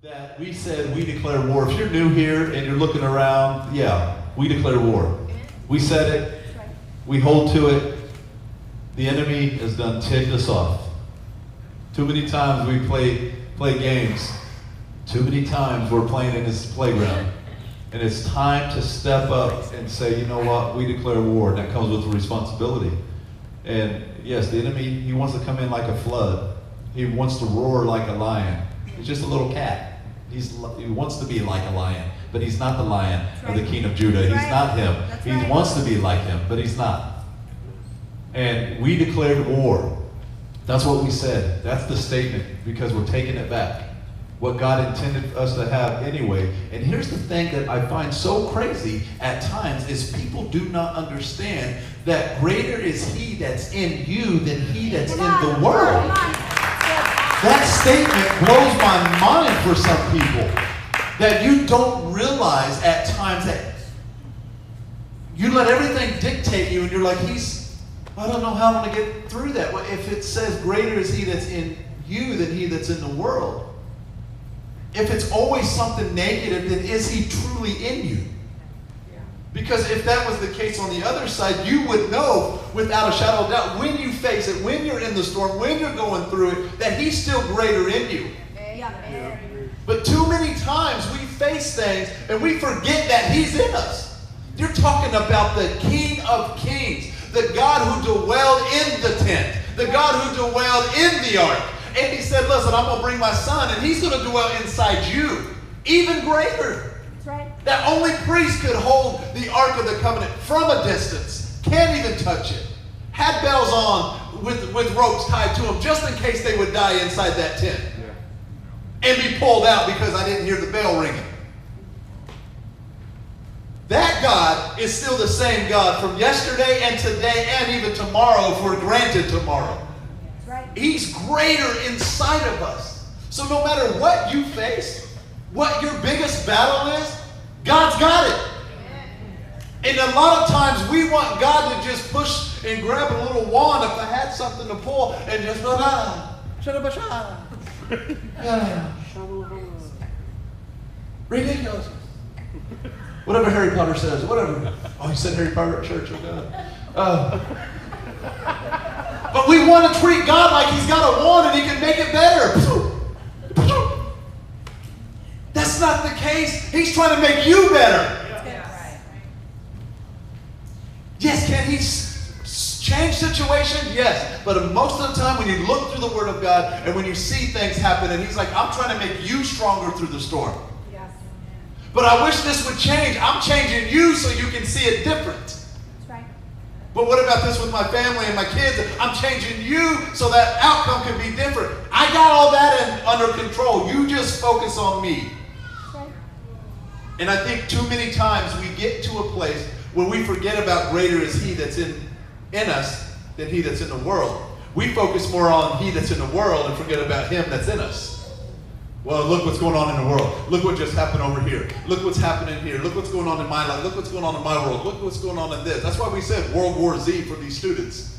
that we said we declare war. If you're new here and you're looking around, yeah, we declare war. We said it. We hold to it. The enemy has done ticked us off. Too many times we play games. Too many times we're playing in this playground. And it's time to step up and say, you know what, we declare war. And that comes with responsibility. And yes, the enemy, he wants to come in like a flood. He wants to roar like a lion. He's just a little cat. He wants to be like a lion, but he's not the lion of the King of Judah. He's not him. He wants to be like him, but he's not. And we declared war. That's what we said. That's the statement, because we're taking it back. What God intended us to have anyway. And here's the thing that I find so crazy at times is people do not understand that greater is he that's in you than he that's in the world. That statement blows my mind for some people. That you don't realize at times that you let everything dictate you and you're like, I don't know how I'm going to get through that. Well, if it says greater is he that's in you than he that's in the world. If it's always something negative, then is he truly in you? Because if that was the case on the other side, you would know without a shadow of doubt when you face it, when you're in the storm, when you're going through it, that he's still greater in you. But too many times we face things and we forget that he's in us. You're talking about the King of Kings, the God who dwelled in the tent, the God who dwelled in the ark. And he said, listen, I'm going to bring my son and he's going to dwell inside you, even greater. That only priest could hold the Ark of the Covenant from a distance. Can't even touch it. Had bells on with ropes tied to them just in case they would die inside that tent. And be pulled out because I didn't hear the bell ringing. That God is still the same God from yesterday and today and even tomorrow, if we're granted tomorrow. He's greater inside of us. So no matter what you face, what your biggest battle is, God's got it. And a lot of times we want God to just push and grab a little wand if I had something to pull and just ridiculous. Whatever Harry Potter says, whatever. Oh, he said Harry Potter at church, oh God. But we want to treat God like he's got a wand and he can make it better. That's not the case. He's trying to make you better. Yes, can he change situations? Yes. But most of the time when you look through the Word of God and when you see things happen and he's like, I'm trying to make you stronger through the storm. Yes. But I wish this would change. I'm changing you so you can see it different. That's right. But what about this with my family and my kids? I'm changing you so that outcome can be different. I got all that under control. You just focus on me. And I think too many times we get to a place where we forget about greater is he that's in us than he that's in the world. We focus more on he that's in the world and forget about him that's in us. Well, look what's going on in the world. Look what just happened over here. Look what's happening here. Look what's going on in my life. Look what's going on in my world. Look what's going on in this. That's why we said World War Z for these students.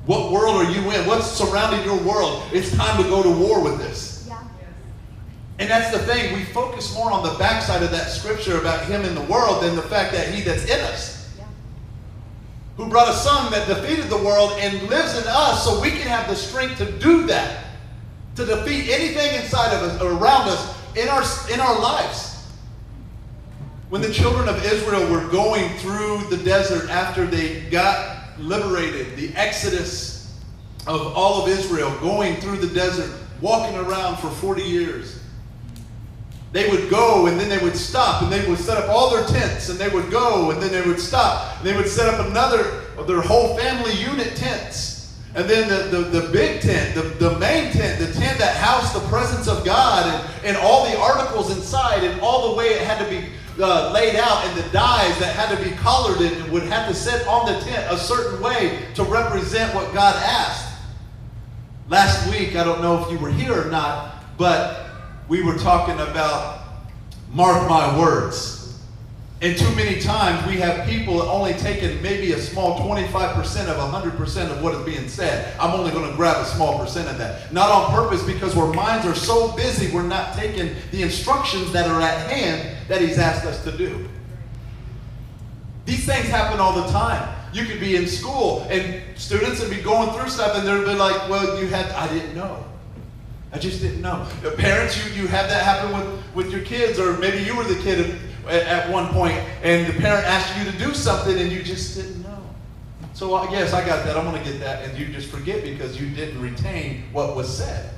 What world are you in? What's surrounding your world? It's time to go to war with this. And that's the thing, we focus more on the backside of that scripture about him in the world than the fact that he that's in us. Yeah. Who brought a son that defeated the world and lives in us so we can have the strength to do that. To defeat anything inside of us, or around us, in our lives. When the children of Israel were going through the desert after they got liberated, the exodus of all of Israel, going through the desert, walking around for 40 years. They would go and then they would stop and they would set up all their tents and they would go and then they would stop. And they would set up another of their whole family unit tents. And then the big tent, the main tent, the tent that housed the presence of God and all the articles inside and all the way it had to be laid out and the dyes that had to be colored and would have to sit on the tent a certain way to represent what God asked. Last week, I don't know if you were here or not, but we were talking about mark my words. And too many times we have people only taking maybe a small 25% of 100% of what is being said. I'm only going to grab a small percent of that. Not on purpose, because our minds are so busy, we're not taking the instructions that are at hand that he's asked us to do. These things happen all the time. You could be in school and students would be going through stuff and they'll be like, well, I didn't know. I just didn't know. Parents, you have that happen with your kids, or maybe you were the kid at one point and the parent asked you to do something and you just didn't know. So yes, I got that, I'm going to get that, and you just forget because you didn't retain what was said.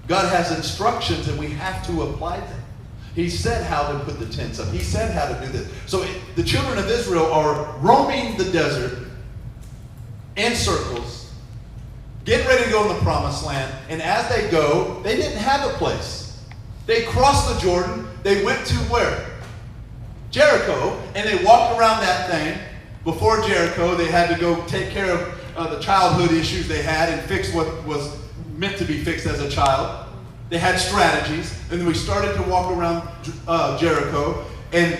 God has instructions and we have to apply them. He said how to put the tents up. He said how to do this. So the children of Israel are roaming the desert in circles, getting ready to go in the promised land. And as they go, they didn't have a place. They crossed the Jordan. They went to where? Jericho. And they walked around that thing. Before Jericho, they had to go take care of the childhood issues they had and fix what was meant to be fixed as a child. They had strategies, and then we started to walk around Jericho, and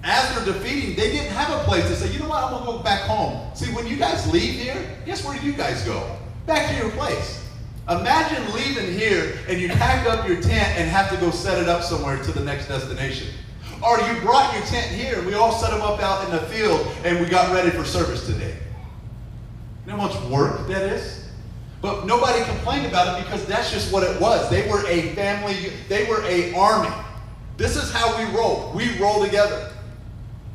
as they're defeating, they didn't have a place to say, you know what, I'm going to go back home. See, when you guys leave here, guess where you guys go? Back to your place. Imagine leaving here, and you pack up your tent and have to go set it up somewhere to the next destination. Or you brought your tent here, and we all set them up out in the field, and we got ready for service today. You know how much work that is? But nobody complained about it because that's just what it was. They were a family. They were an army. This is how we roll. We roll together.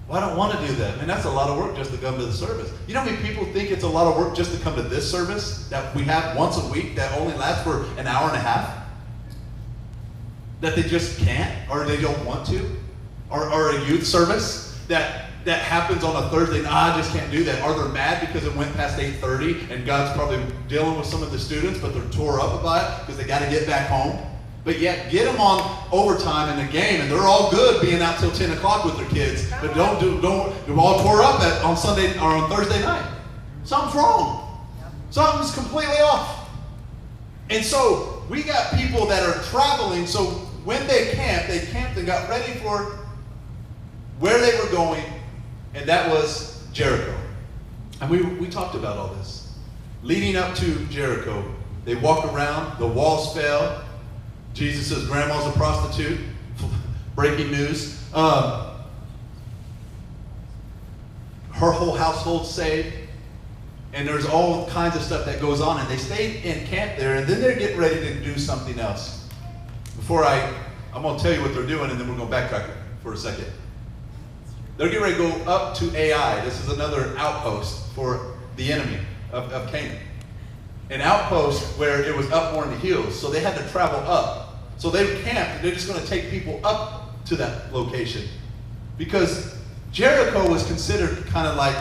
Well, I don't want to do that. And that's a lot of work just to come to the service. You know how many people think it's a lot of work just to come to this service that we have once a week that only lasts for an hour and a half? That they just can't, or they don't want to? Or a youth service that happens on a Thursday, I just can't do that. Or they're mad because it went past 8:30 and God's probably dealing with some of the students, but they're tore up about it because they got to get back home. But yet get them on overtime in the game, and they're all good being out till 10 o'clock with their kids, but they're all tore up on Sunday or on Thursday night. Something's wrong. Something's completely off. And so we got people that are traveling, so when they camped and got ready for where they were going, and that was Jericho. And we talked about all this. Leading up to Jericho, they walk around, the walls fell. Jesus says grandma's a prostitute. Breaking news. Her whole household saved. And there's all kinds of stuff that goes on. And they stayed in camp there, and then they're getting ready to do something else. Before I'm going to tell you what they're doing, and then we're going to backtrack for a second. They're getting ready to go up to Ai. This is another outpost for the enemy of Canaan. An outpost where it was up more in the hills, so they had to travel up. So they camped, and they're just going to take people up to that location. Because Jericho was considered kind of like,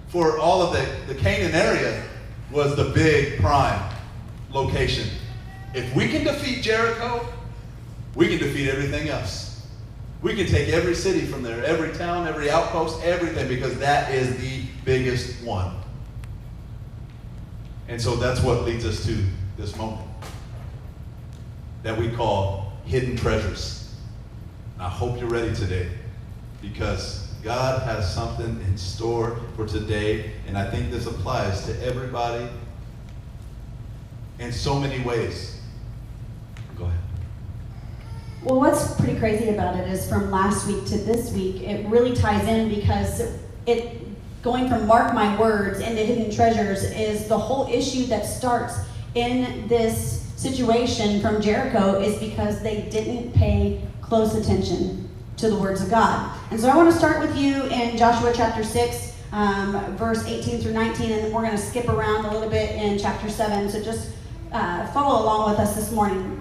for all of the Canaan area, was the big prime location. If we can defeat Jericho, we can defeat everything else. We can take every city from there, every town, every outpost, everything, because that is the biggest one. And so that's what leads us to this moment that we call hidden treasures. I hope you're ready today, because God has something in store for today, and I think this applies to everybody in so many ways. Go ahead. Well, what's pretty crazy about it is from last week to this week, it really ties in, because going from mark my words into hidden treasures is the whole issue that starts in this situation from Jericho, is because they didn't pay close attention to the words of God. And so I want to start with you in Joshua chapter 6, verse 18 through 19, and then we're going to skip around a little bit in chapter 7. So just follow along with us this morning.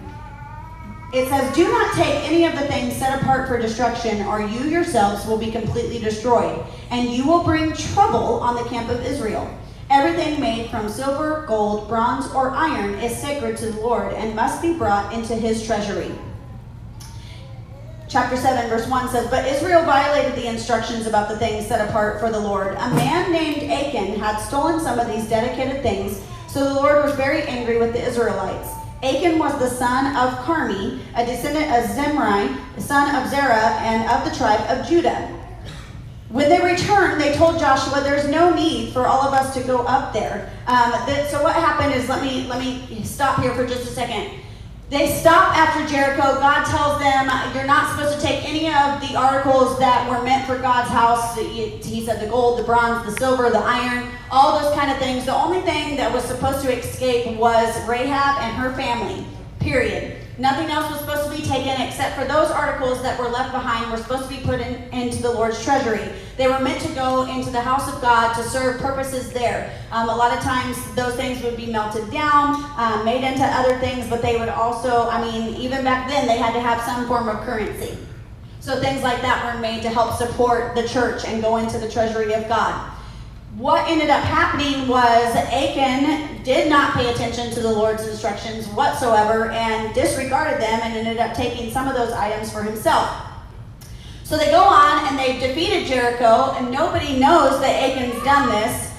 It says, "Do not take any of the things set apart for destruction, or you yourselves will be completely destroyed, and you will bring trouble on the camp of Israel. Everything made from silver, gold, bronze, or iron is sacred to the Lord and must be brought into his treasury." Chapter 7, verse 1 says, "But Israel violated the instructions about the things set apart for the Lord. A man named Achan had stolen some of these dedicated things, so the Lord was very angry with the Israelites. Achan was the son of Carmi, a descendant of Zimri, the son of Zerah, and of the tribe of Judah. When they returned, they told Joshua, there's no need for all of us to go up there. So what happened is, let me stop here for just a second. They stop after Jericho. God tells them, you're not supposed to take any of the articles that were meant for God's house. He said the gold, the bronze, the silver, the iron, all those kind of things. The only thing that was supposed to escape was Rahab and her family, period. Nothing else was supposed to be taken except for those articles that were left behind were supposed to be put into the Lord's treasury. They were meant to go into the house of God to serve purposes there. A lot of times those things would be melted down, made into other things, but they would also, even back then they had to have some form of currency. So things like that were made to help support the church and go into the treasury of God. What ended up happening was Achan did not pay attention to the Lord's instructions whatsoever and disregarded them and ended up taking some of those items for himself. So they go on and they've defeated Jericho, and nobody knows that Achan's done this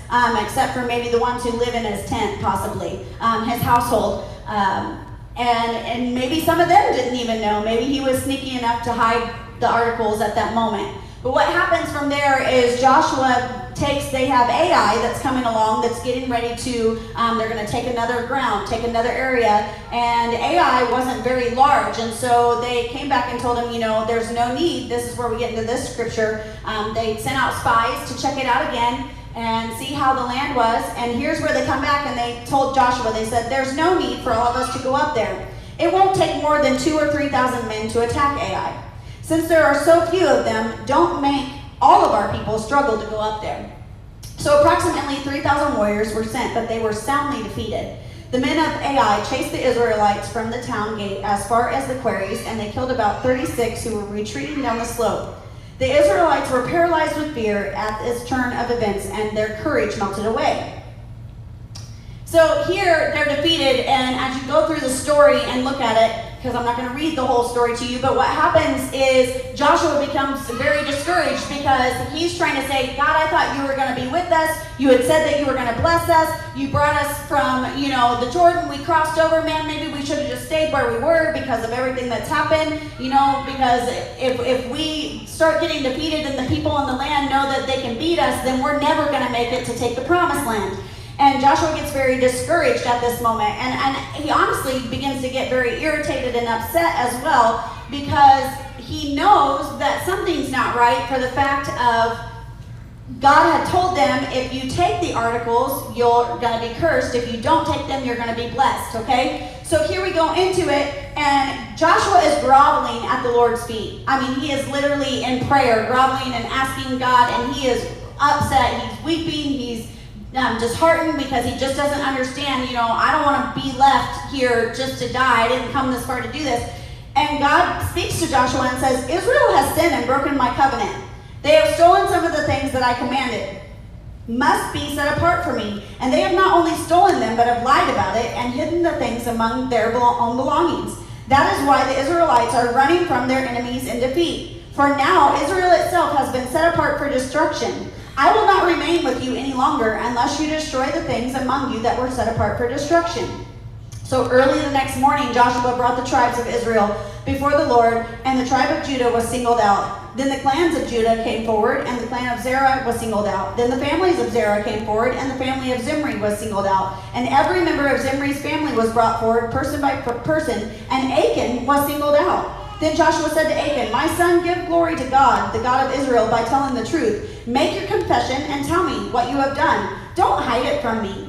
except for maybe the ones who live in his tent, possibly, his household. And maybe some of them didn't even know. Maybe he was sneaky enough to hide the articles at that moment. But what happens from there is they have Ai that's coming along that's getting ready to, they're going to take another ground, take another area, and Ai wasn't very large, and so they came back and told him, there's no need. This is where we get into this scripture. They sent out spies to check it out again and see how the land was, and here's where they come back and they told Joshua, they said, there's no need for all of us to go up there. It won't take more than 2,000 or 3,000 men to attack Ai. Since there are so few of them, don't make all of our people struggle to go up there. So approximately 3,000 warriors were sent, but they were soundly defeated. The men of Ai chased the Israelites from the town gate as far as the quarries, and they killed about 36 who were retreating down the slope. The Israelites were paralyzed with fear at this turn of events, and their courage melted away. So here they're defeated, and as you go through the story and look at it, because I'm not going to read the whole story to you, but what happens is Joshua becomes very discouraged because he's trying to say, God, I thought you were going to be with us. You had said that you were going to bless us. You brought us from, the Jordan. We crossed over. Man, maybe we should have just stayed where we were because of everything that's happened, because if we start getting defeated and the people in the land know that they can beat us, then we're never going to make it to take the promised land. And Joshua gets very discouraged at this moment, and he honestly begins to get very irritated and upset as well, because he knows that something's not right for the fact of God had told them, if you take the articles, you're going to be cursed. If you don't take them, you're going to be blessed, okay? So here we go into it, and Joshua is groveling at the Lord's feet. He is literally in prayer, groveling and asking God, and he is upset. He's weeping. He's disheartened because he just doesn't understand, I don't want to be left here just to die. I didn't come this far to do this. And God speaks to Joshua and says, Israel has sinned and broken my covenant. They have stolen some of the things that I commanded must be set apart for me. And they have not only stolen them, but have lied about it and hidden the things among their own belongings. That is why the Israelites are running from their enemies in defeat. For now, Israel itself has been set apart for destruction. I will not remain with you any longer unless you destroy the things among you that were set apart for destruction. So early the next morning, Joshua brought the tribes of Israel before the Lord, and the tribe of Judah was singled out. Then the clans of Judah came forward, and the clan of Zerah was singled out. Then the families of Zerah came forward, and the family of Zimri was singled out. And every member of Zimri's family was brought forward, person by person, and Achan was singled out. Then Joshua said to Achan, my son, give glory to God, the God of Israel, by telling the truth. Make your confession and tell me what you have done. Don't hide it from me.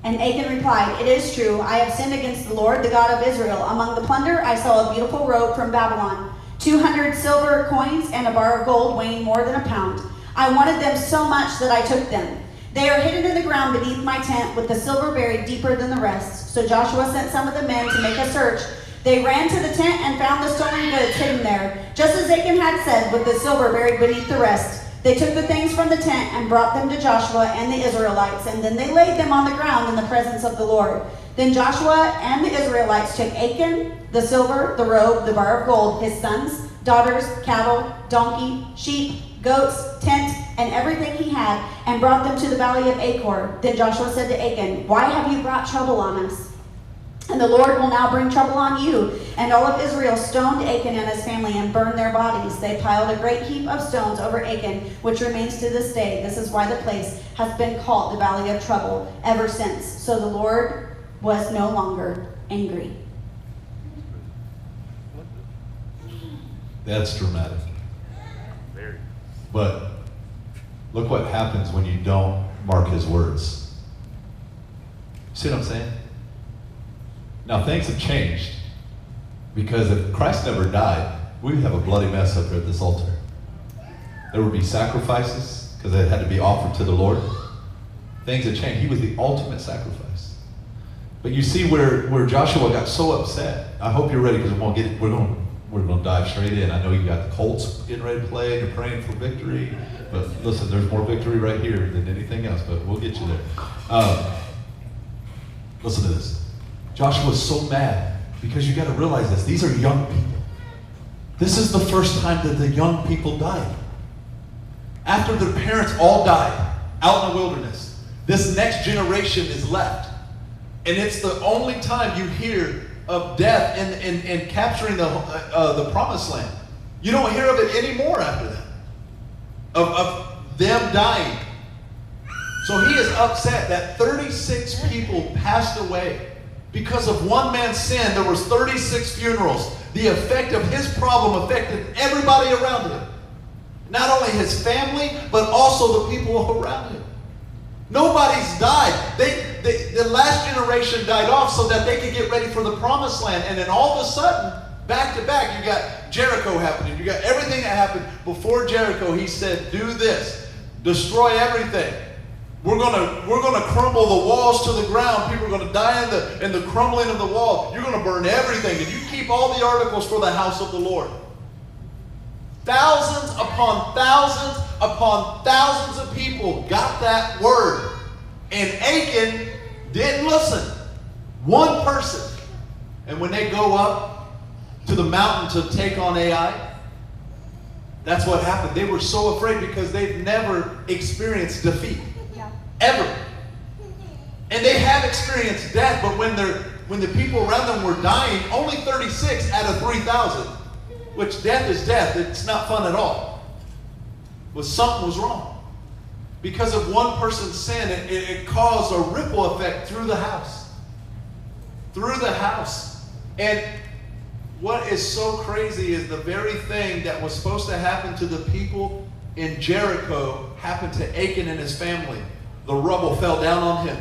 And Achan replied, it is true. I have sinned against the Lord, the God of Israel. Among the plunder, I saw a beautiful robe from Babylon, 200 silver coins and a bar of gold weighing more than a pound. I wanted them so much that I took them. They are hidden in the ground beneath my tent, with the silver buried deeper than the rest. So Joshua sent some of the men to make a search. They ran to the tent and found the stolen goods hidden there, just as Achan had said, with the silver buried beneath the rest. They took the things from the tent and brought them to Joshua and the Israelites, and then they laid them on the ground in the presence of the Lord. Then Joshua and the Israelites took Achan, the silver, the robe, the bar of gold, his sons, daughters, cattle, donkey, sheep, goats, tent, and everything he had, and brought them to the valley of Achor. Then Joshua said to Achan, why have you brought trouble on us? And the Lord will now bring trouble on you. And all of Israel stoned Achan and his family and burned their bodies. They piled a great heap of stones over Achan, which remains to this day. This is why the place has been called the Valley of Trouble ever since. So the Lord was no longer angry. That's dramatic. But look what happens when you don't mark his words. See what I'm saying? Now things have changed, because if Christ never died, we'd have a bloody mess up here at this altar. There would be sacrifices, because they had to be offered to the Lord. Things have changed. He was the ultimate sacrifice. But you see where Joshua got so upset. I hope you're ready, because we're going to dive straight in. I know you got the Colts getting ready to play, and you're praying for victory. But listen, there's more victory right here than anything else, but we'll get you there. Listen to this. Joshua's so mad, because you got to realize this. These are young people. This is the first time that the young people died. After their parents all died out in the wilderness, this next generation is left. And it's the only time you hear of death in capturing the promised land. You don't hear of it anymore after that. Of them dying. So he is upset that 36 people passed away. Because of one man's sin, there was 36 funerals. The effect of his problem affected everybody around him. Not only his family, but also the people around him. Nobody's died. The last generation died off so that they could get ready for the promised land. And then all of a sudden, back to back, you got Jericho happening. You got everything that happened before Jericho. He said, do this. Destroy everything. We're gonna crumble the walls to the ground. People are gonna die in the crumbling of the wall. You're gonna burn everything, and you keep all the articles for the house of the Lord. Thousands upon thousands of people got that word, and Achan didn't listen. One person, and when they go up to the mountain to take on Ai, that's what happened. They were so afraid because they've never experienced defeat. Ever. And they have experienced death, but when the people around them were dying, only 36 out of 3,000, which death is death, it's not fun at all, something was wrong. Because of one person's sin, it caused a ripple effect through the house. Through the house. And what is so crazy is the very thing that was supposed to happen to the people in Jericho happened to Achan and his family. The rubble fell down on him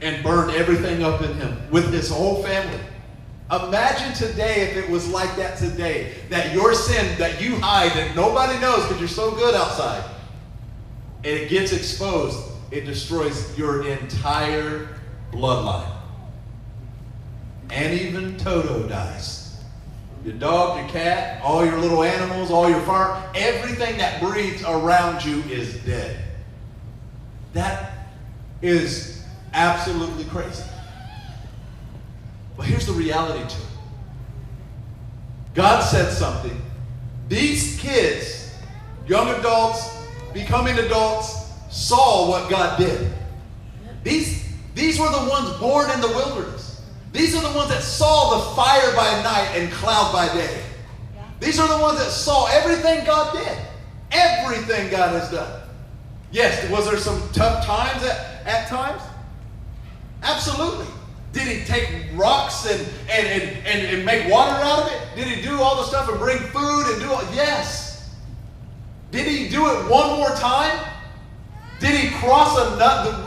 and burned everything up in him with his whole family. Imagine today if it was like that today, that your sin that you hide and nobody knows because you're so good outside, and it gets exposed, it destroys your entire bloodline. And even Toto dies. Your dog, your cat, all your little animals, all your farm, everything that breathes around you is dead. That is absolutely crazy. But here's the reality to it. God said something. These kids, young adults, becoming adults, saw what God did. These were the ones born in the wilderness. These are the ones that saw the fire by night and cloud by day. These are the ones that saw everything God did. Everything God has done. Yes, was there some tough times at times? Absolutely. Did he take rocks and make water out of it? Did he do all the stuff and bring food and do all? Yes. Did he do it one more time? Did he cross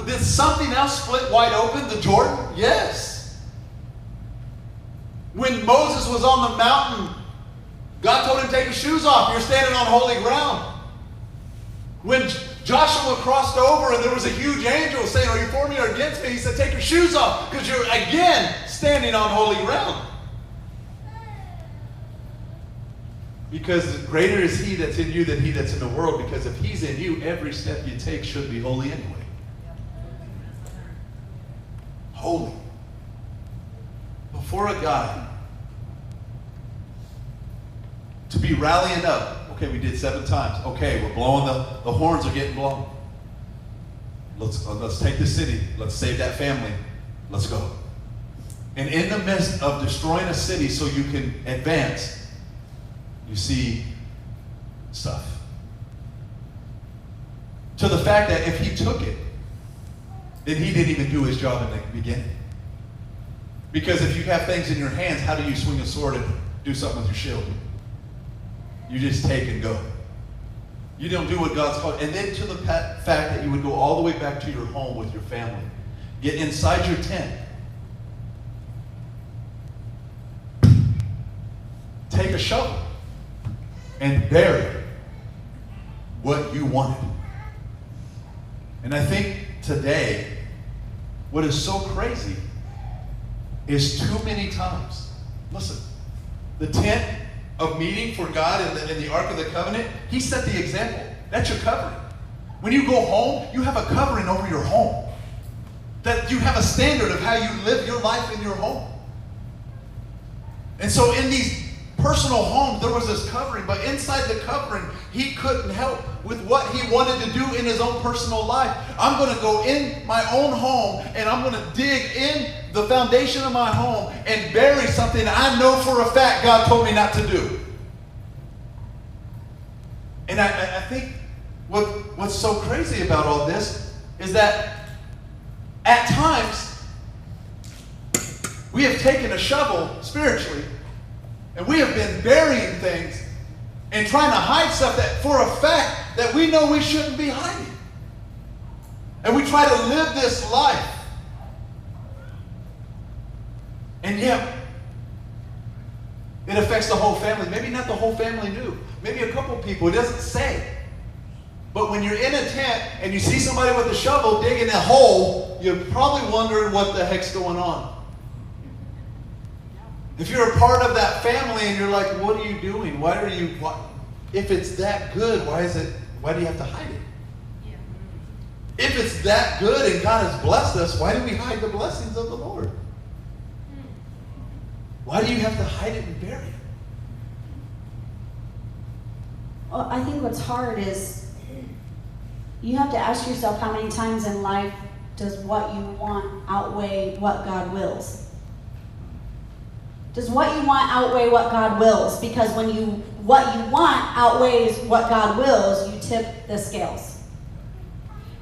did something else split wide open, the Jordan? Yes. When Moses was on the mountain, God told him to take his shoes off. You're standing on holy ground. When Joshua crossed over and there was a huge angel saying, are you for me or against me? He said, take your shoes off because you're again standing on holy ground. Because greater is he that's in you than he that's in the world, because if he's in you, every step you take should be holy anyway. Holy. Before a guy to be rallying up. Okay, we did 7 times. Okay, we're blowing the horns are getting blown. Let's take the city. Let's save that family. Let's go. And in the midst of destroying a city so you can advance, you see stuff. To the fact that if he took it, then he didn't even do his job in the beginning. Because if you have things in your hands, how do you swing a sword and do something with your shield? You just take and go. You don't do what God's called. And then to the fact that you would go all the way back to your home with your family. Get inside your tent. Take a shovel and bury what you wanted. And I think today, what is so crazy is too many times, listen, the tent of meeting for God in the Ark of the Covenant, he set the example. That's your covering. When you go home, you have a covering over your home. That you have a standard of how you live your life in your home. And so in these personal homes, there was this covering, but inside the covering, he couldn't help with what he wanted to do in his own personal life. I'm going to go in my own home, and I'm going to dig in the foundation of my home and bury something I know for a fact God told me not to do. And I think what's so crazy about all this is that at times we have taken a shovel spiritually and we have been burying things and trying to hide stuff that for a fact that we know we shouldn't be hiding. And we try to live this life. And yet, it affects the whole family. Maybe not the whole family knew. Maybe a couple people. It doesn't say. But when you're in a tent and you see somebody with a shovel digging a hole, you're probably wondering what the heck's going on. If you're a part of that family and you're like, what are you doing? If it's that good, why do you have to hide it? Yeah. If it's that good and God has blessed us, why do we hide the blessings of the Lord? Why do you have to hide it and bury it? Well, I think what's hard is you have to ask yourself how many times in life does what you want outweigh what God wills? Does what you want outweigh what God wills? Because when what you want outweighs what God wills, you tip the scales.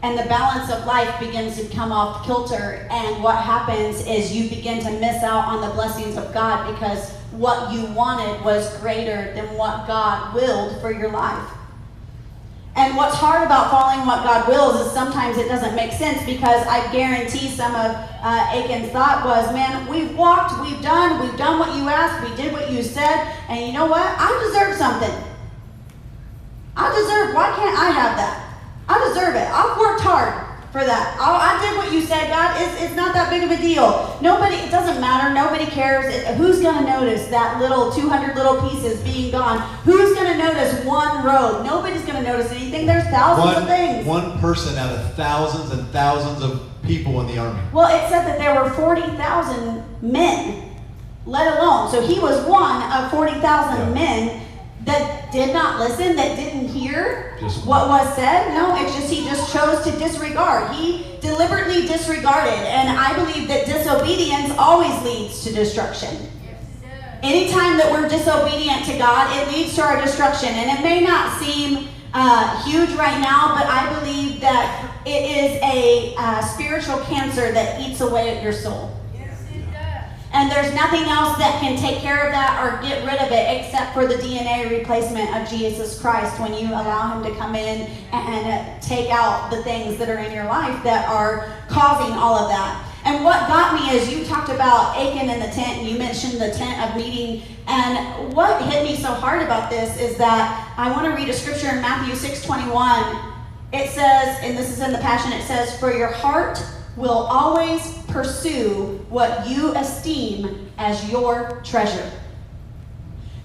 And the balance of life begins to come off kilter, and what happens is you begin to miss out on the blessings of God because what you wanted was greater than what God willed for your life. And what's hard about following what God wills is sometimes it doesn't make sense, because I guarantee some of Achan's thought was, man, we've walked, we've done what you asked, we did what you said, and you know what? I deserve something. Why can't I have that? I deserve it. I've worked hard for that. I did what you said, God. It's not that big of a deal. It doesn't matter. Nobody cares. Who's going to notice that 200 little pieces being gone? Who's going to notice one road? Nobody's going to notice anything. There's thousands of things. One person out of thousands and thousands of people in the army. Well, it said that there were 40,000 men, let alone. So he was one of 40,000 men that did not listen, that didn't hear what was said. No, it's just he just chose to disregard. He deliberately disregarded. And I believe that disobedience always leads to destruction. Anytime that we're disobedient to God, it leads to our destruction. And it may not seem huge right now, but I believe that it is a spiritual cancer that eats away at your soul. And there's nothing else that can take care of that or get rid of it except for the DNA replacement of Jesus Christ, when you allow him to come in and take out the things that are in your life that are causing all of that. And what got me is you talked about Achan in the tent, and you mentioned the tent of meeting. And what hit me so hard about this is that I want to read a scripture in Matthew 6:21. It says, and this is in the Passion, it says, "For your heart will always pursue what you esteem as your treasure."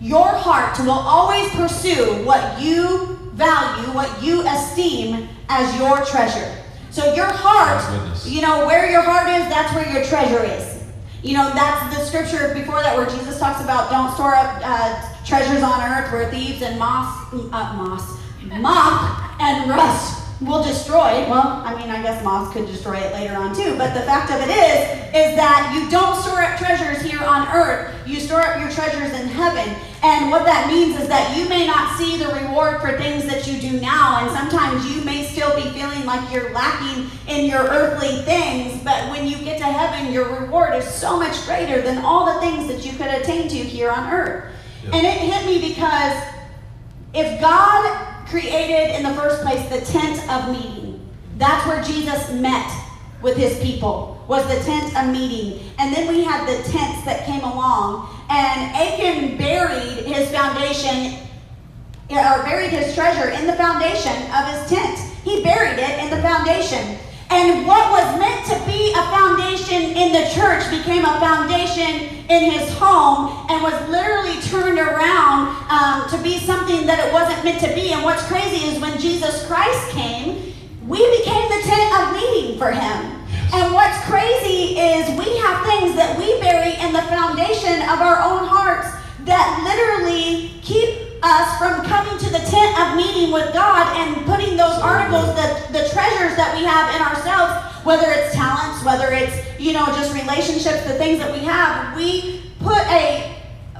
Your heart will always pursue what you value, what you esteem as your treasure. So your heart, where your heart is, that's where your treasure is. That's the scripture before that where Jesus talks about don't store up treasures on earth where thieves and moth and rust will destroy. Well, I mean, I guess moths could destroy it later on too, but the fact of it is that you don't store up treasures here on earth. You store up your treasures in heaven. And what that means is that you may not see the reward for things that you do now, and sometimes you may still be feeling like you're lacking in your earthly things, but when you get to heaven, your reward is so much greater than all the things that you could attain to here on earth. Yeah. And it hit me because if God created in the first place the tent of meeting, that's where Jesus met with his people, was the tent of meeting. And then we had the tents that came along, and Achan buried his foundation, or buried his treasure in the foundation of his tent. He buried it in the foundation. And what was meant to be a foundation in the church became a foundation in his home, and was literally turned around to be something that it wasn't meant to be. And what's crazy is when Jesus Christ came, we became the tent of meeting for him. And what's crazy is we have things that we bury in the foundation of our own hearts that literally keep us from coming to the tent of meeting with God and putting those articles, the treasures that we have in ourselves, whether it's talents, whether it's, just relationships, the things that we have, we put a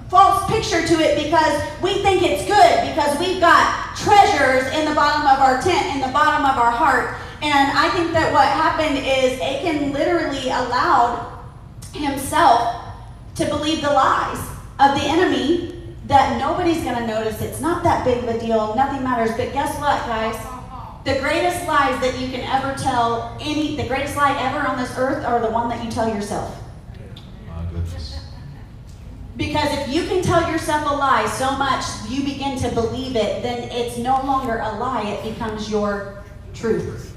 false picture to it because we think it's good, because we've got treasures in the bottom of our tent, in the bottom of our heart. And I think that what happened is Achan literally allowed himself to believe the lies of the enemy, that nobody's going to notice. It's not that big of a deal. Nothing matters. But guess what, guys? The greatest lies that you can ever tell, the greatest lie ever on this earth, are the one that you tell yourself. My goodness. Because if you can tell yourself a lie so much you begin to believe it, then it's no longer a lie. It becomes your truth.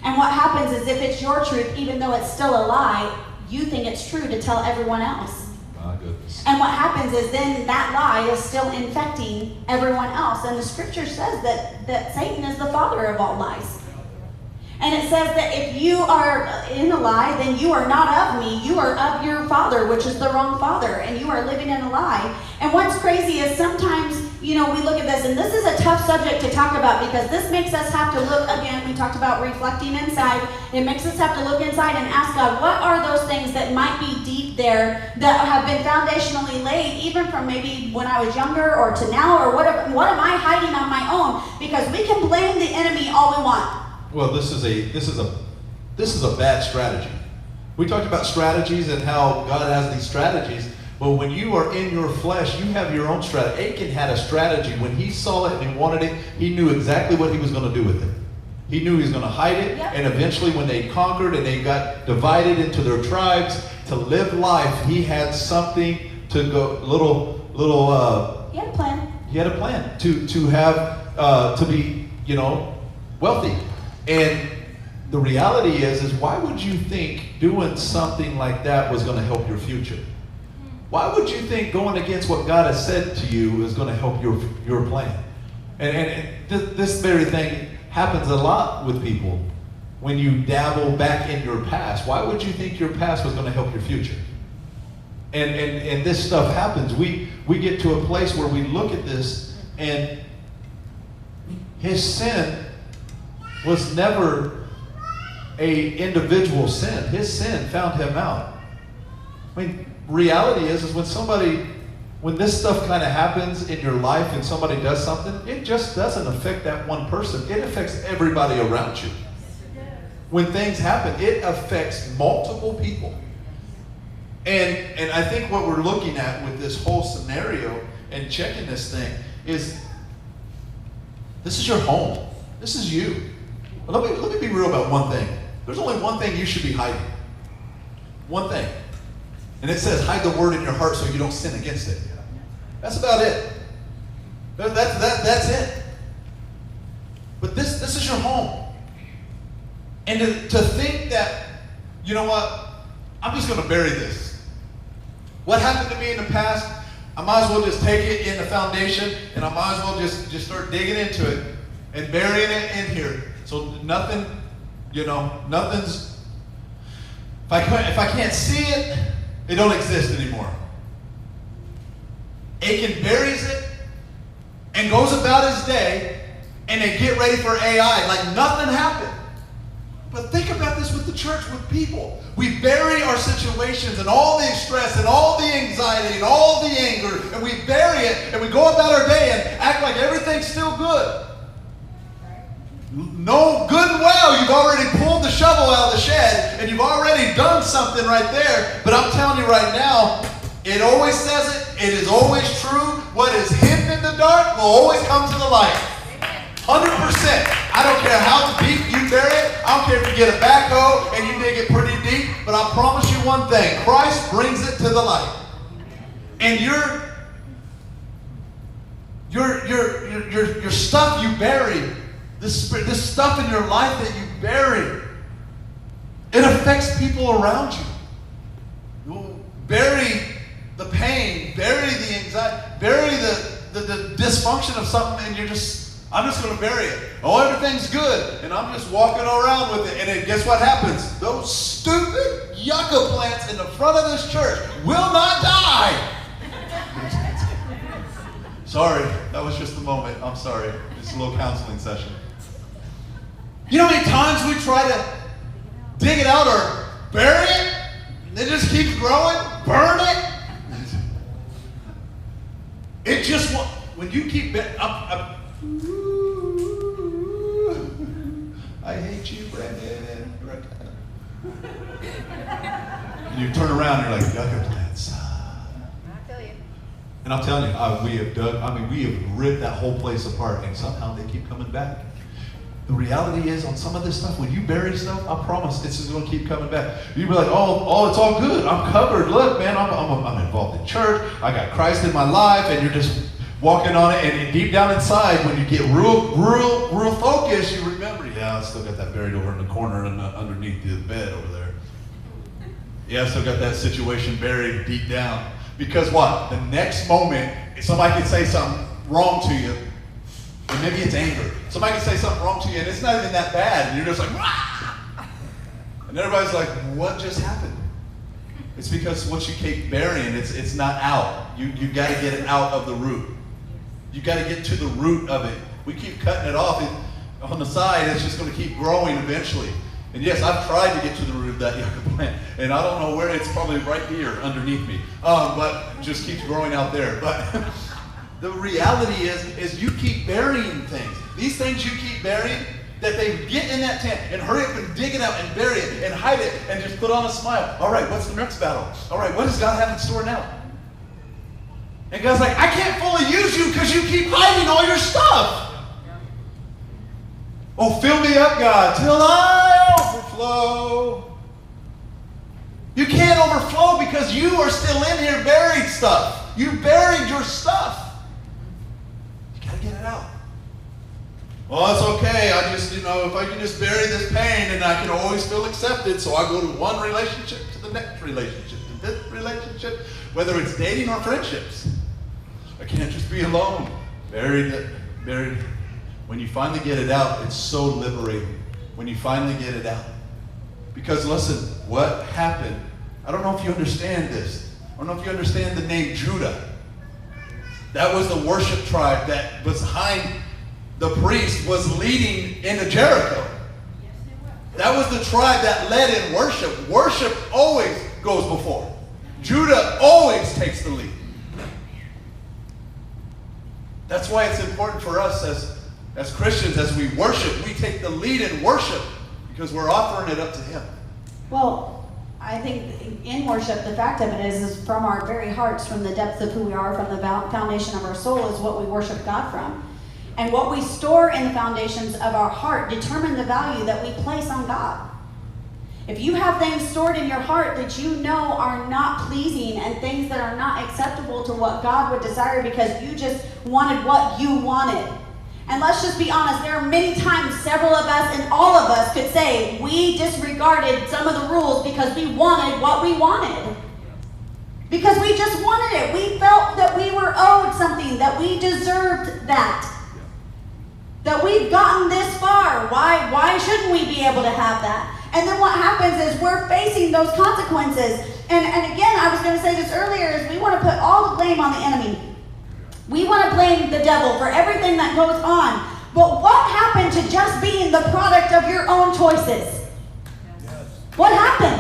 And what happens is, if it's your truth, even though it's still a lie, you think it's true to tell everyone else. My goodness. And what happens is then that lie is still infecting everyone else. And the scripture says that Satan is the father of all lies. And it says that if you are in a lie, then you are not of me. You are of your father, which is the wrong father. And you are living in a lie. And what's crazy is sometimes, we look at this, and this is a tough subject to talk about, because this makes us have to look, again, we talked about reflecting inside. It makes us have to look inside and ask God, what are those things that might be deep there that have been foundationally laid, even from maybe when I was younger or to now, or what am I hiding on my own? Because we can blame the enemy all we want. Well, this is a bad strategy. We talked about strategies and how God has these strategies. But when you are in your flesh, you have your own strategy. Achan had a strategy. When he saw it and he wanted it, he knew exactly what he was going to do with it. He knew he was going to hide it. Yep. And eventually, when they conquered and they got divided into their tribes to live life, he had something to go, he had a plan. He had a plan to be, wealthy. And the reality is why would you think doing something like that was going to help your future? Why would you think going against what God has said to you is going to help your plan? And this very thing happens a lot with people when you dabble back in your past. Why would you think your past was going to help your future? And this stuff happens. We get to a place where we look at this, and his sin was never a individual sin. His sin found him out. I mean, reality is when this stuff kind of happens in your life and somebody does something, it just doesn't affect that one person. It affects everybody around you. When things happen, it affects multiple people. And I think what we're looking at with this whole scenario and checking this thing is, this is your home. This is you. Let me be real about one thing. There's only one thing you should be hiding. One thing. And it says, hide the word in your heart so you don't sin against it. That's about it. That's it. But this is your home. And to think that, you know what, I'm just going to bury this. What happened to me in the past, I might as well just take it in the foundation, and I might as well just start digging into it and burying it in here. So nothing, nothing's, if I can't see it, it don't exist anymore. Achan buries it and goes about his day and they get ready for AI like nothing happened. But think about this with the church, with people. We bury our situations and all the stress and all the anxiety and all the anger, and we bury it, and we go about our day and act like everything's still good. No, good and well, you've already pulled the shovel out of the shed, and you've already done something right there. But I'm telling you right now, it always says it. It is always true. What is hidden in the dark will always come to the light. 100%. I don't care how deep you bury it. I don't care if you get a backhoe and you dig it pretty deep. But I promise you one thing. Christ brings it to the light. And your stuff you bury, this stuff in your life that you bury, it affects people around you. You'll bury the pain, bury the anxiety, bury the dysfunction of something, and I'm just going to bury it. Oh, everything's good, and I'm just walking around with it. And then guess what happens? Those stupid yucca plants in the front of this church will not die. Sorry, that was just a moment. I'm sorry. It's a little counseling session. You know how many times we try to dig it out or bury it? And it just keeps growing? Burn it? It just, when you keep, I hate you, Brandon. And you turn around and you're like, yucca plants. I feel you. And I'm telling you, we have ripped that whole place apart, and somehow they keep coming back. The reality is, on some of this stuff, when you bury stuff, I promise it's just going to keep coming back. You'll be like, oh, it's all good. I'm covered. Look, man, I'm involved in church. I got Christ in my life, and you're just walking on it. And deep down inside, when you get real focused, you remember, yeah, I still got that buried over in the corner and underneath the bed over there. Yeah, I still got that situation buried deep down. Because what? The next moment, somebody can say something wrong to you, and maybe it's anger. Somebody can say something wrong to you, and it's not even that bad, and you're just like, wah! And everybody's like, what just happened? It's because once you keep burying, it's not out. You got to get it out of the root. You got to get to the root of it. We keep cutting it off on the side. It's just going to keep growing eventually. And yes, I've tried to get to the root of that yucca plant, and I don't know where. It's probably right here underneath me, but it just keeps growing out there. But the reality is you keep burying things. These things you keep burying, that they get in that tent and hurry up and dig it out and bury it and hide it and just put on a smile. All right, what's the next battle? All right, what does God have in store now? And God's like, I can't fully use you because you keep hiding all your stuff. Oh, fill me up, God, till I overflow. You can't overflow because you are still in here buried stuff. You buried your stuff. You got to get it out. Well, it's okay. I just, if I can just bury this pain, and I can always feel accepted, so I go to one relationship to the next relationship to this relationship, whether it's dating or friendships. I can't just be alone. Buried. When you finally get it out, it's so liberating. When you finally get it out. Because listen, what happened? I don't know if you understand this. I don't know if you understand the name Judah. That was the worship tribe that was behind the priest was leading into Jericho. That was the tribe that led in worship. Worship always goes before. Judah always takes the lead. That's why it's important for us as Christians, as we worship, we take the lead in worship because we're offering it up to Him. Well, I think in worship, the fact of it is from our very hearts, from the depths of who we are, from the foundation of our soul is what we worship God from. And what we store in the foundations of our heart determine the value that we place on God. If you have things stored in your heart that you know are not pleasing and things that are not acceptable to what God would desire because you just wanted what you wanted. And let's just be honest, there are many times several of us and all of us could say we disregarded some of the rules because we wanted what we wanted. Because we just wanted it. We felt that we were owed something, that we deserved that. That we've gotten this far. Why shouldn't we be able to have that? And then what happens is we're facing those consequences. And again, I was going to say this earlier, is we want to put all the blame on the enemy. We want to blame the devil for everything that goes on. But what happened to just being the product of your own choices? What happened?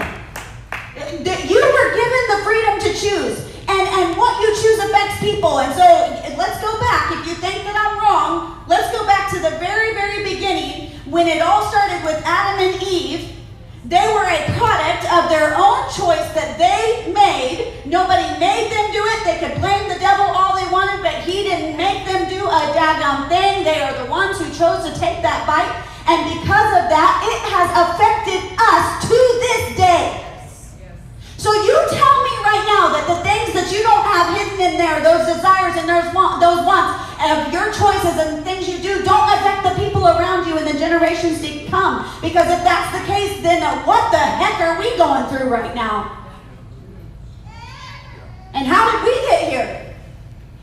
You were given the freedom to choose. And what you choose affects people. And so let's go back. If you think that I'm wrong, let's go back to the very, very beginning when it all started with Adam and Eve. They were a product of their own choice that they made. Nobody made them do it. They could blame the devil all they wanted, but he didn't make them do a daggone thing. They are the ones who chose to take that bite. And because of that, it has affected us to this day. So you tell me right now that the things that you don't have hidden in there, those desires and those wants of your choices and the things you do don't affect the people around you and the generations to come. Because if that's the case, then what the heck are we going through right now? And how did we get here?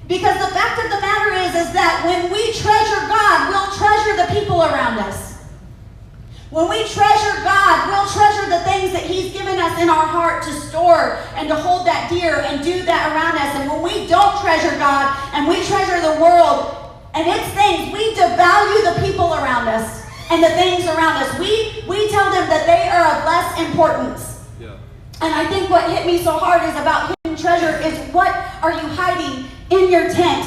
Because the fact of the matter is that when we treasure God, we'll treasure the people around us. When we treasure God, we'll treasure the things that He's given us in our heart to store and to hold that dear and do that around us. And when we don't treasure God and we treasure the world and its things, we devalue the people around us and the things around us. We tell them that they are of less importance. Yeah. And I think what hit me so hard is about hidden treasure is what are you hiding in your tent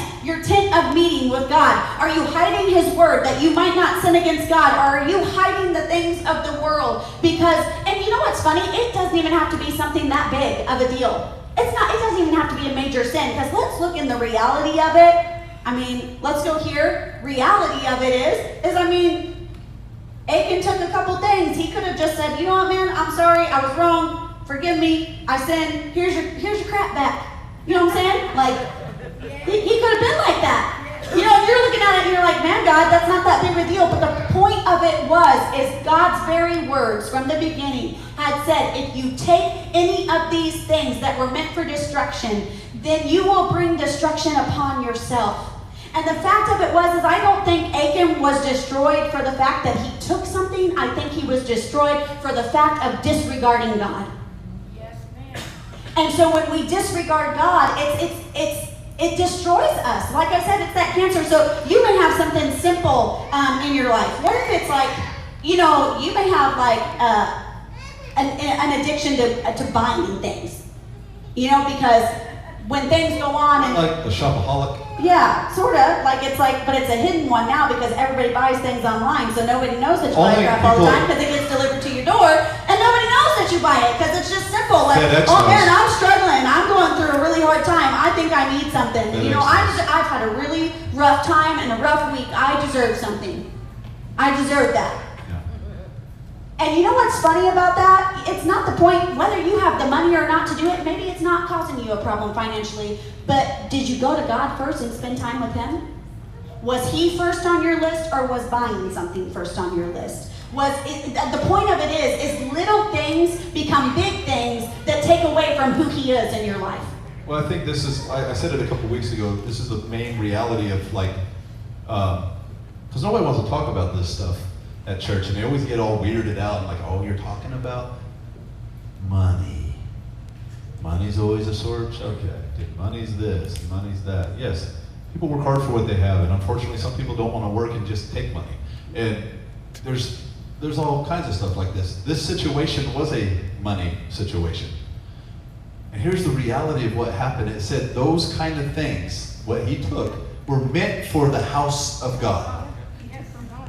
of meeting with God? Are you hiding His word that you might not sin against God? Or are you hiding the things of the world? Because, and you know what's funny? It doesn't even have to be something that big of a deal. It doesn't even have to be a major sin, because let's look in the reality of it. I mean, let's go here. Reality of it is Achan took a couple things. He could have just said, you know what, man, I'm sorry, I was wrong. Forgive me, I sinned. Here's your crap back. You know what I'm saying? Like, he could have been like that. You know, you're looking at it and you're like, man, God, that's not that big of a deal. But the point of it is God's very words from the beginning had said, if you take any of these things that were meant for destruction, then you will bring destruction upon yourself. And the fact of it is I don't think Achan was destroyed for the fact that he took something. I think he was destroyed for the fact of disregarding God. Yes, ma'am. And so when we disregard God, it destroys us. Like I said, it's that cancer. So you may have something simple in your life. What if it's like, you may have like an addiction to buying things. Because when things go on and like a shopaholic. Yeah, sort of. But it's a hidden one now because everybody buys things online, so nobody knows that you buy crap all the time because it gets delivered to your door, and nobody knows that you buy it because it's just simple. Like, oh man, I'm struggling. I'm going through a really hard time. I think I need something. I've had a really rough time and a rough week. I deserve something. I deserve that. And you know what's funny about that? It's not the point whether you have the money or not to do it. Maybe it's not causing you a problem financially. But did you go to God first and spend time with Him? Was He first on your list, or was buying something first on your list? The point of it is little things become big things that take away from who He is in your life. Well, I think this is, I said it a couple weeks ago, this is the main reality of because nobody wants to talk about this stuff at church, and they always get all weirded out and like, oh, you're talking about money. Money's always a sore subject. Money's this, money's that. Yes, people work hard for what they have, and unfortunately some people don't want to work and just take money. And there's all kinds of stuff like this. This situation was a money situation. And here's the reality of what happened. It said those kind of things, what he took, were meant for the house of God.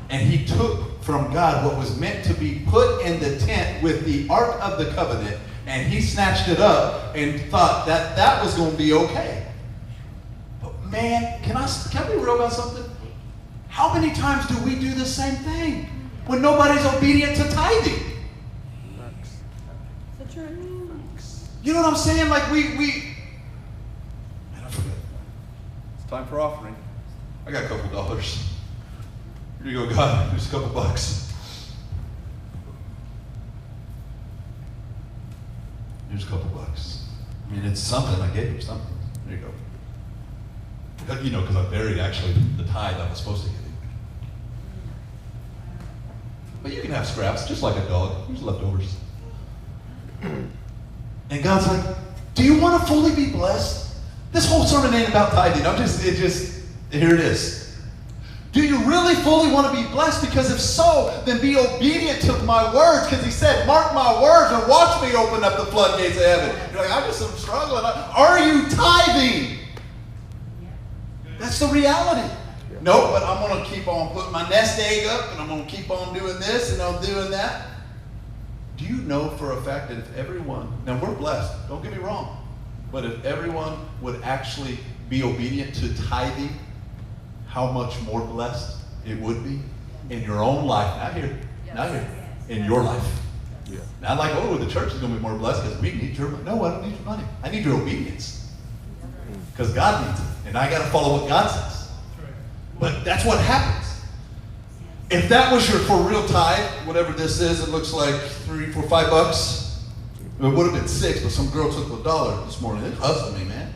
And he took from God what was meant to be put in the tent with the Ark of the Covenant, and he snatched it up and thought that was going to be okay. But man, can I be real about something? How many times do we do the same thing when nobody's obedient to tithing? You know what I'm saying? Like man, I forget. It's time for offering. I got a couple dollars. Here you go, God. Here's a couple bucks. Here's a couple bucks. I mean, it's something. I gave him something. There you go. Because I buried actually the tithe I was supposed to give him. But you can have scraps, just like a dog. Here's leftovers. And God's like, do you want to fully be blessed? This whole sermon ain't about tithing. Here it is. Do you really fully want to be blessed? Because if so, then be obedient to my words. Because he said, mark my words and watch me open up the floodgates of heaven. You're like, I just am struggling. Are you tithing? That's the reality. No, but I'm going to keep on putting my nest egg up, and I'm going to keep on doing this and I'm doing that. Do you know for a fact that if everyone, now we're blessed, don't get me wrong, but if everyone would actually be obedient to tithing, how much more blessed it would be in your own life, not here, in your life. Yeah. Not like, oh, the church is going to be more blessed because we need your money. No, I don't need your money. I need your obedience. Because God needs it. And I got to follow what God says. But that's what happens. If that was your for real tithe, whatever this is, it looks like $3, $4, $5. It would have been $6, but some girl took $1 this morning. It hustled me, man.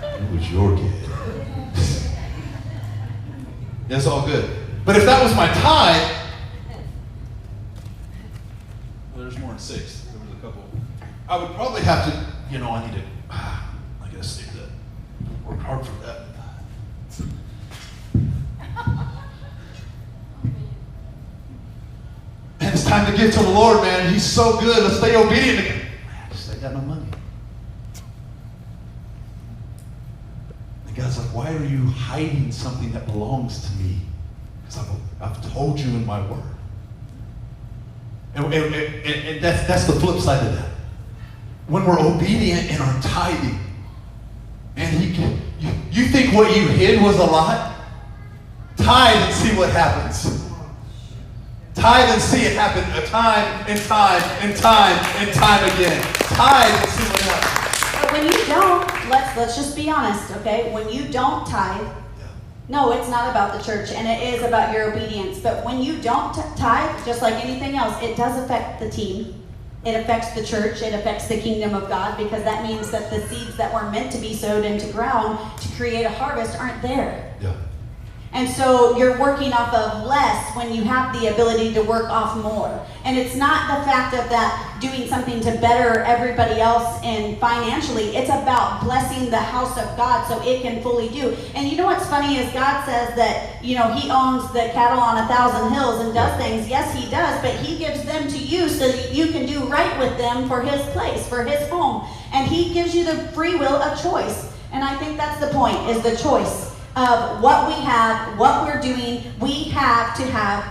It was your kid. It's all good. But if that was my tithe, well, there's more than 6. There was a couple. I would probably have to, I need to, I gotta stick that. Work hard for that. And it's time to give to the Lord, man. He's so good. Let's stay obedient to him. I got no money. And God's like, why are you hiding something that belongs to me? Because I've told you in my word. And that's the flip side of that. When we're obedient in our tithing, and you think what you hid was a lot? Tithe and see what happens. Tithe and see it happen time and time and time and time again. Tithe and see what happens. But when you don't, let's just be honest, okay? When you don't tithe, no, it's not about the church, and it is about your obedience. But when you don't tithe, just like anything else, it does affect the team. It affects the church. It affects the kingdom of God, because that means that the seeds that were meant to be sowed into ground to create a harvest aren't there. Yeah. And so you're working off of less when you have the ability to work off more. And it's not the fact of that doing something to better everybody else and financially. It's about blessing the house of God so it can fully do. And you know what's funny is God says that, he owns the cattle on 1,000 hills and does things. Yes, he does, but he gives them to you so that you can do right with them for his place, for his home. And he gives you the free will of choice. And I think that's the point, is the choice of what we have, what we're doing. We have to have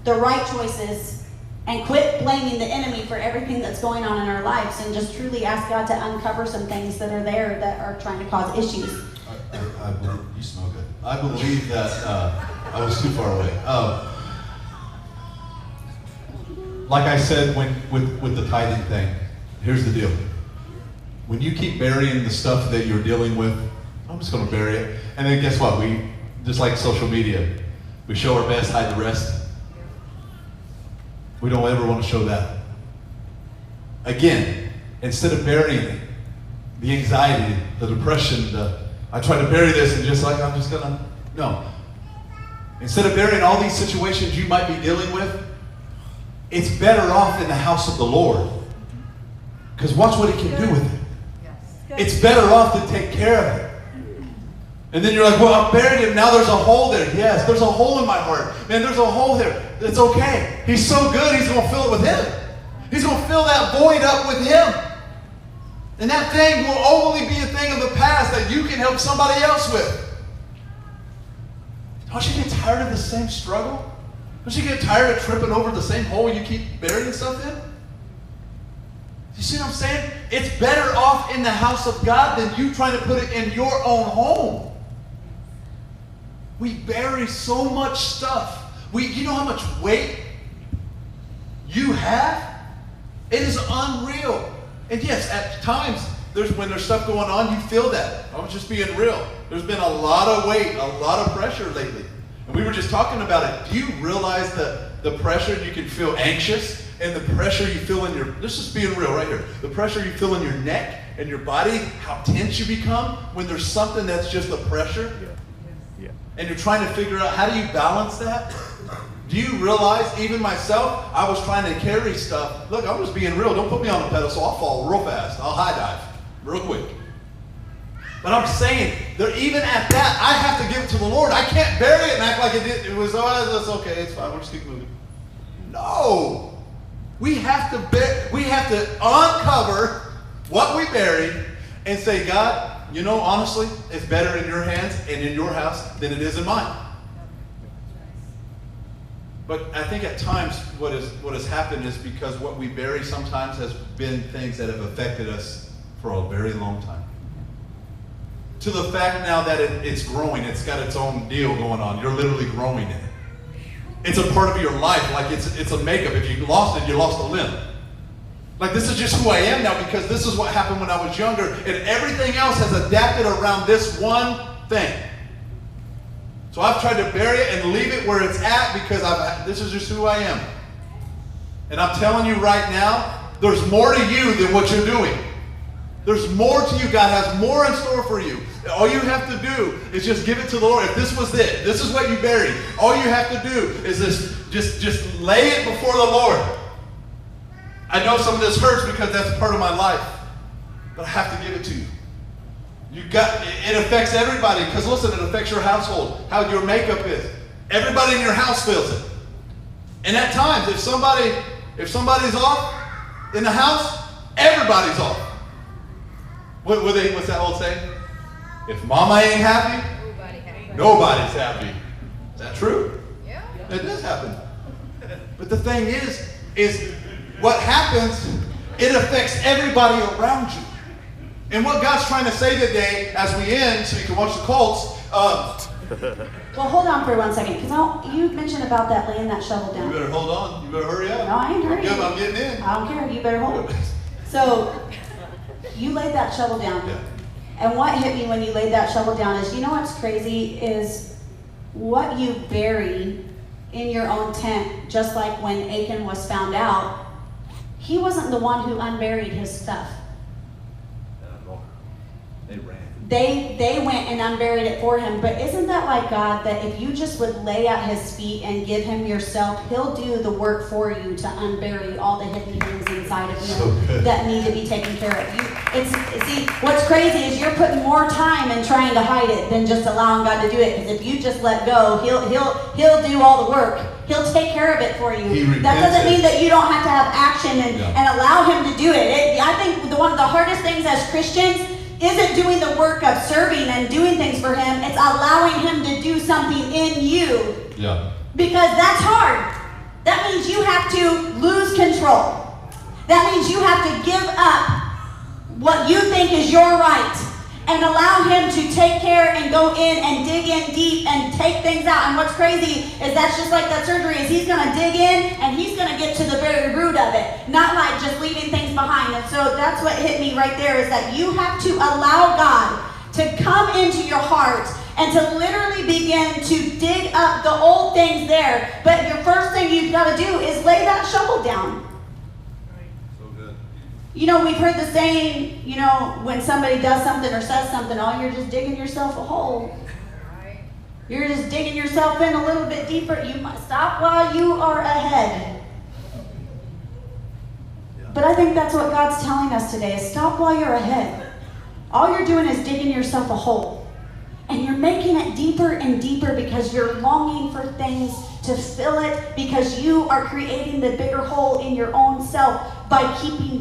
the right choices and quit blaming the enemy for everything that's going on in our lives, and just truly ask God to uncover some things that are there that are trying to cause issues. I believe, you smell good. I believe that, I was too far away. Like I said with the tithing thing, here's the deal. When you keep burying the stuff that you're dealing with, I'm just going to bury it. And then guess what? We, just like social media, we show our best, hide the rest. We don't ever want to show that. Again, instead of burying it, the anxiety, the depression, I try to bury this and just like, I'm just going to, no. Instead of burying all these situations you might be dealing with, it's better off in the house of the Lord. Because watch what he can do with it. It's better off to take care of it. And then you're like, well, I buried him. Now there's a hole there. Yes, there's a hole in my heart. Man, there's a hole there. It's okay. He's so good, he's going to fill it with him. He's going to fill that void up with him. And that thing will only be a thing of the past that you can help somebody else with. Don't you get tired of the same struggle? Don't you get tired of tripping over the same hole you keep burying stuff in? You see what I'm saying? It's better off in the house of God than you trying to put it in your own home. We bury so much stuff. You know how much weight you have? It is unreal. And yes, at times, when there's stuff going on, you feel that. I was just being real. There's been a lot of weight, a lot of pressure lately. And we were just talking about it. Do you realize the pressure you can feel anxious? And the pressure you feel in your, this is being real right here, the pressure you feel in your neck and your body, how tense you become when there's something that's just a pressure. Yeah. And you're trying to figure out, how do you balance that? Do you realize, even myself, I was trying to carry stuff. Look, I'm just being real. Don't put me on a pedestal. I'll fall real fast. I'll high dive real quick. But I'm saying, even at that, I have to give it to the Lord. I can't bury it and act like it was, oh, it's okay, it's fine, we'll just keep moving. No. We have to uncover what we buried and say, God, you know, honestly, it's better in your hands and in your house than it is in mine. But I think at times what has happened is because what we bury sometimes has been things that have affected us for a very long time. To the fact now that it's growing, it's got its own deal going on. You're literally growing in it. It's a part of your life, like it's a makeup. If you lost it, you lost a limb. Like, this is just who I am now because this is what happened when I was younger, and everything else has adapted around this one thing. So I've tried to bury it and leave it where it's at because this is just who I am. And I'm telling you right now, there's more to you than what you're doing. There's more to you. God has more in store for you. All you have to do is just give it to the Lord. If this was it, this is what you buried. All you have to do is just lay it before the Lord. I know some of this hurts because that's part of my life, but I have to give it to you. It affects everybody, because listen, it affects your household, how your makeup is. Everybody in your house feels it. And at times, if somebody's off in the house, everybody's off. What's that old saying? If mama ain't happy, nobody's happy. Is that true? Yeah. It does happen. But the thing is what happens, it affects everybody around you. And what God's trying to say today, as we end, so you can watch the Colts. Well, hold on for 1 second, because you mentioned about that laying that shovel down. You better hold on. You better hurry up. No, I ain't hurrying. I'm getting in. I don't care. You better hold it. So, you laid that shovel down. Yeah. And what hit me when you laid that shovel down is, you know what's crazy is what you bury in your own tent, just like when Achan was found out, he wasn't the one who unburied his stuff. They ran. They went and unburied it for him. But isn't that like God, that if you just would lay at his feet and give him yourself, he'll do the work for you to unbury all the hidden things inside of you that need to be taken care of. See, what's crazy is you're putting more time in trying to hide it than just allowing God to do it. Because if you just let go, he'll do all the work. He'll take care of it for you. That doesn't mean that you don't have to have action and allow him to do it. I think one of the hardest things as Christians isn't doing the work of serving and doing things for him. It's allowing him to do something in you. Yeah. Because that's hard. That means you have to lose control. That means you have to give up what you think is your right and allow him to take care and go in and dig in deep and take things out. And what's crazy is that's just like that surgery, is he's going to dig in and he's going to get to the very root of it, not like just leaving things behind. And so that's what hit me right there, is that you have to allow God to come into your heart and to literally begin to dig up the old things there. But your first thing you've got to do is lay that shovel down. You know, we've heard the saying, you know, when somebody does something or says something, oh, you're just digging yourself a hole. You're just digging yourself in a little bit deeper. You must stop while you are ahead. But I think that's what God's telling us today, is stop while you're ahead. All you're doing is digging yourself a hole. And you're making it deeper and deeper because you're longing for things to fill it, because you are creating the bigger hole in your own self by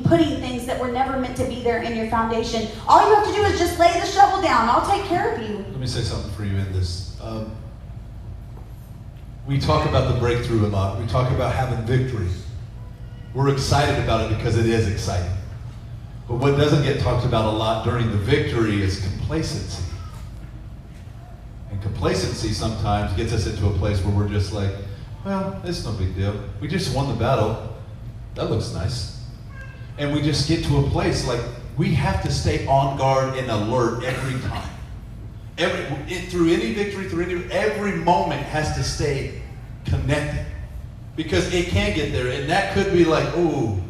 putting things that were never meant to be there in your foundation. All you have to do is just lay the shovel down. I'll take care of you. Let me say something for you in this. We talk about the breakthrough a lot. We talk about having victory. We're excited about it because it is exciting. But what doesn't get talked about a lot during the victory is complacency. And complacency sometimes gets us into a place where we're just like, well, it's no big deal. We just won the battle. That looks nice. And we just get to a place like we have to stay on guard and alert every time. Through any victory, every moment has to stay connected. Because it can get there. And that could be like, ooh,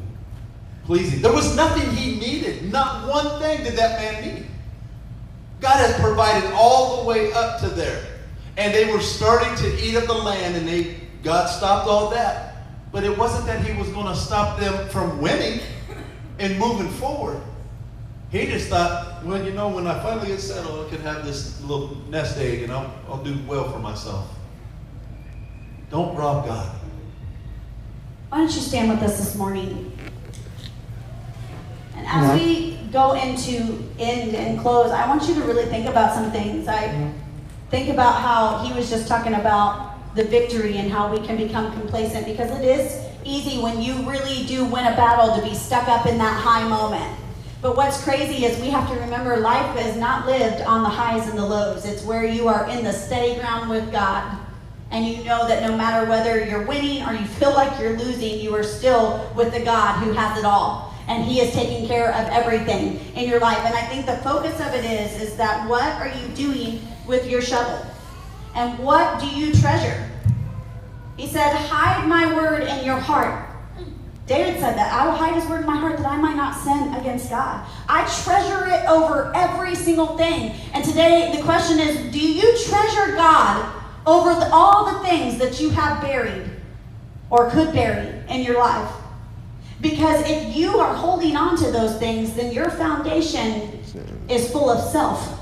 pleasing. There was nothing he needed. Not one thing did that man need. God has provided all the way up to there. And they were starting to eat of the land, and God stopped all that. But it wasn't that he was going to stop them from winning and moving forward. He just thought, well, you know, when I finally get settled, I can have this little nest egg and I'll do well for myself. Don't rob God. Why don't you stand with us this morning? And as we go into end and close, I want you to really think about some things. I think about how he was just talking about the victory and how we can become complacent, because it is easy when you really do win a battle to be stuck up in that high moment. But what's crazy is we have to remember life is not lived on the highs and the lows. It's where you are in the steady ground with God. And you know that no matter whether you're winning or you feel like you're losing, you are still with the God who has it all. And he is taking care of everything in your life. And I think the focus of it is that what are you doing with your shovel? And what do you treasure? He said, hide my word in your heart. David said that. I will hide his word in my heart that I might not sin against God. I treasure it over every single thing. And today the question is, do you treasure God over all the things that you have buried or could bury in your life? Because if you are holding on to those things, then your foundation is full of self.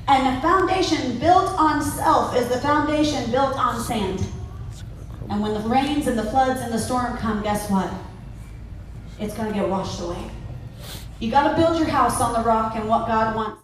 And a foundation built on self is the foundation built on sand. And when the rains and the floods and the storm come, guess what? It's going to get washed away. You got to build your house on the rock and what God wants.